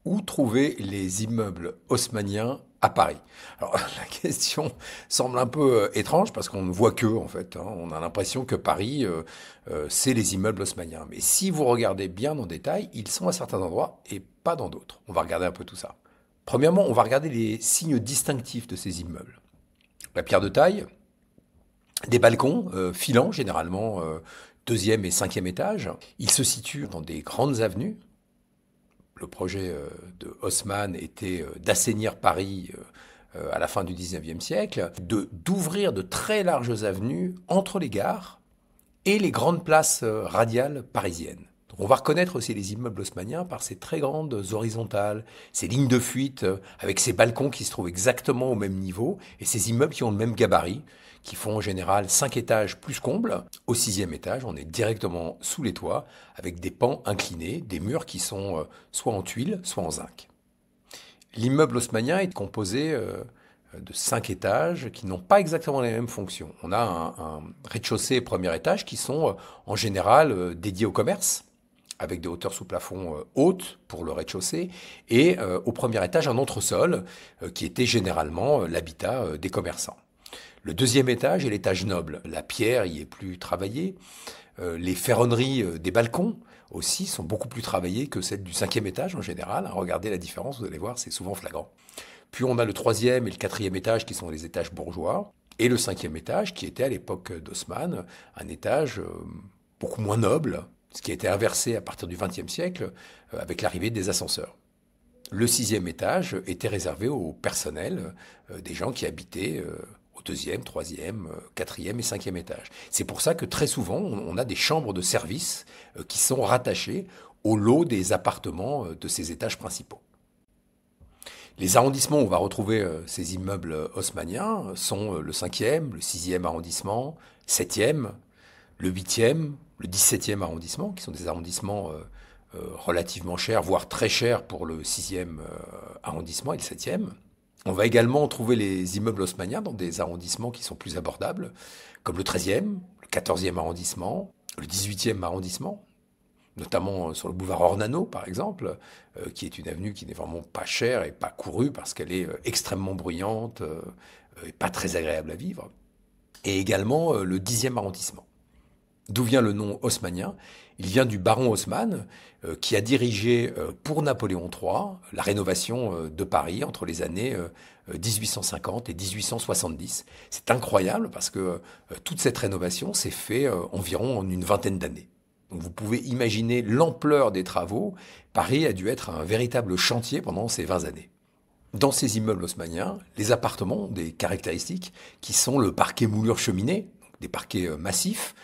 Où trouver les immeubles haussmanniens à Paris? Alors la question semble un peu étrange parce qu'on ne voit que en fait, hein. On a l'impression que Paris, c'est les immeubles haussmanniens. Mais si vous regardez bien en détail, ils sont à certains endroits et pas dans d'autres. On va regarder un peu tout ça. Premièrement, on va regarder les signes distinctifs de ces immeubles. La pierre de taille, des balcons filants généralement deuxième et cinquième étage. Ils se situent dans des grandes avenues. Le projet de Haussmann était d'assainir Paris à la fin du 19e siècle, d'ouvrir de très larges avenues entre les gares et les grandes places radiales parisiennes. Donc on va reconnaître aussi les immeubles haussmanniens par ces très grandes horizontales, ces lignes de fuite avec ces balcons qui se trouvent exactement au même niveau et ces immeubles qui ont le même gabarit, qui font en général 5 étages plus comble. Au sixième étage, on est directement sous les toits avec des pans inclinés, des murs qui sont soit en tuiles, soit en zinc. L'immeuble haussmannien est composé de 5 étages qui n'ont pas exactement les mêmes fonctions. On a un rez-de-chaussée et premier étage qui sont en général dédiés au commerce, avec des hauteurs sous plafond hautes pour le rez-de-chaussée, et au premier étage un entresol qui était généralement l'habitat des commerçants. Le deuxième étage est l'étage noble. La pierre y est plus travaillée. Les ferronneries des balcons aussi sont beaucoup plus travaillées que celles du cinquième étage en général. Regardez la différence, vous allez voir, c'est souvent flagrant. Puis on a le troisième et le quatrième étage qui sont les étages bourgeois. Et le cinquième étage qui était à l'époque d'Haussmann un étage beaucoup moins noble, ce qui a été inversé à partir du XXe siècle avec l'arrivée des ascenseurs. Le sixième étage était réservé au personnel, des gens qui habitaient au deuxième, troisième, quatrième et cinquième étage. C'est pour ça que très souvent, on a des chambres de service qui sont rattachées au lot des appartements de ces étages principaux. Les arrondissements où on va retrouver ces immeubles haussmanniens sont le cinquième, le sixième arrondissement, septième, le huitième, le 17e arrondissement, qui sont des arrondissements relativement chers, voire très chers pour le sixième arrondissement et le septième. On va également trouver les immeubles haussmanniens dans des arrondissements qui sont plus abordables, comme le 13e, le 14e arrondissement, le 18e arrondissement, notamment sur le boulevard Ornano, par exemple, qui est une avenue qui n'est vraiment pas chère et pas courue parce qu'elle est extrêmement bruyante et pas très agréable à vivre. Et également le 10e arrondissement. D'où vient le nom haussmannien? Il vient du baron Haussmann, qui a dirigé pour Napoléon III la rénovation de Paris entre les années 1850 et 1870. C'est incroyable parce que toute cette rénovation s'est faite environ en une vingtaine d'années. Donc vous pouvez imaginer l'ampleur des travaux. Paris a dû être un véritable chantier pendant ces 20 années. Dans ces immeubles haussmanniens, les appartements ont des caractéristiques qui sont le parquet moulure cheminée, des parquets massifs,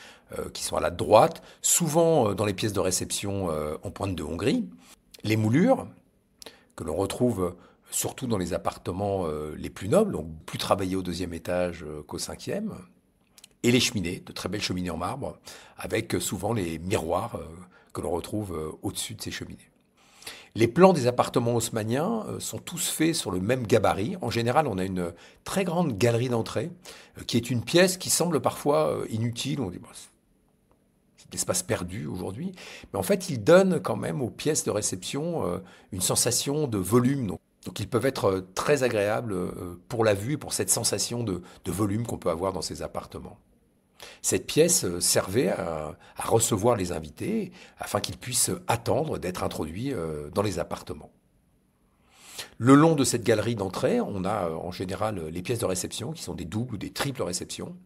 qui sont à la droite, souvent dans les pièces de réception en pointe de Hongrie. Les moulures, que l'on retrouve surtout dans les appartements les plus nobles, donc plus travaillés au deuxième étage qu'au cinquième. Et les cheminées, de très belles cheminées en marbre, avec souvent les miroirs que l'on retrouve au-dessus de ces cheminées. Les plans des appartements haussmanniens sont tous faits sur le même gabarit. En général, on a une très grande galerie d'entrée, qui est une pièce qui semble parfois inutile. On dit, bon, c'est l'espace perdu aujourd'hui. Mais en fait, il donne quand même aux pièces de réception une sensation de volume. Donc ils peuvent être très agréables pour la vue et pour cette sensation de volume qu'on peut avoir dans ces appartements. Cette pièce servait à recevoir les invités afin qu'ils puissent attendre d'être introduits dans les appartements. Le long de cette galerie d'entrée, on a en général les pièces de réception qui sont des doubles ou des triples réceptions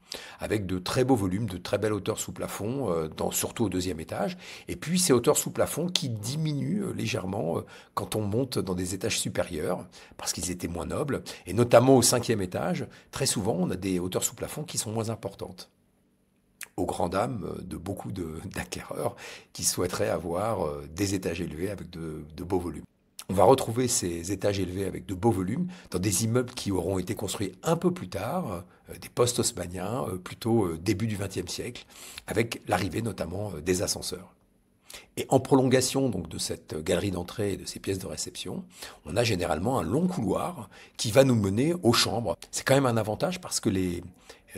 avec de très beaux volumes, de très belles hauteurs sous plafond, surtout au deuxième étage. Et puis ces hauteurs sous plafond qui diminuent légèrement quand on monte dans des étages supérieurs parce qu'ils étaient moins nobles. Et notamment au cinquième étage, très souvent on a des hauteurs sous plafond qui sont moins importantes, aux grandes dames de beaucoup d'acquéreurs qui souhaiteraient avoir des étages élevés avec de beaux volumes. On va retrouver ces étages élevés avec de beaux volumes dans des immeubles qui auront été construits un peu plus tard, des post-haussmanniens, plutôt début du XXe siècle, avec l'arrivée notamment des ascenseurs. Et en prolongation donc de cette galerie d'entrée et de ces pièces de réception, on a généralement un long couloir qui va nous mener aux chambres. C'est quand même un avantage parce que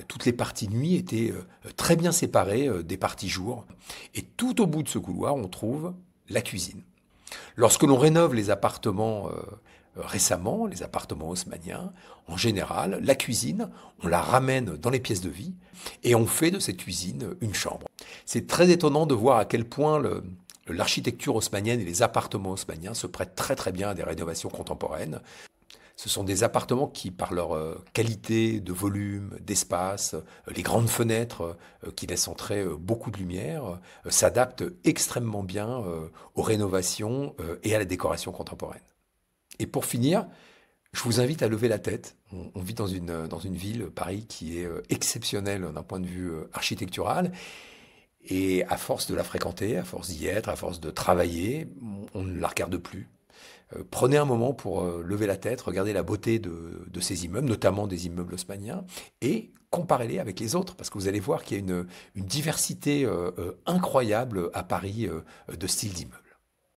toutes les parties nuit étaient très bien séparées des parties jour. Et tout au bout de ce couloir, on trouve la cuisine. Lorsque l'on rénove les appartements récemment, les appartements haussmanniens, en général, la cuisine, on la ramène dans les pièces de vie et on fait de cette cuisine une chambre. C'est très étonnant de voir à quel point l'architecture haussmannienne et les appartements haussmanniens se prêtent très très bien à des rénovations contemporaines. Ce sont des appartements qui, par leur qualité de volume, d'espace, les grandes fenêtres qui laissent entrer beaucoup de lumière, s'adaptent extrêmement bien aux rénovations et à la décoration contemporaine. Et pour finir, je vous invite à lever la tête. On vit dans une ville, Paris, qui est exceptionnelle d'un point de vue architectural. Et à force de la fréquenter, à force d'y être, à force de travailler, on ne la regarde plus. Prenez un moment pour lever la tête, regarder la beauté de ces immeubles, notamment des immeubles haussmanniens, et comparez-les avec les autres, parce que vous allez voir qu'il y a une diversité incroyable à Paris de styles d'immeubles.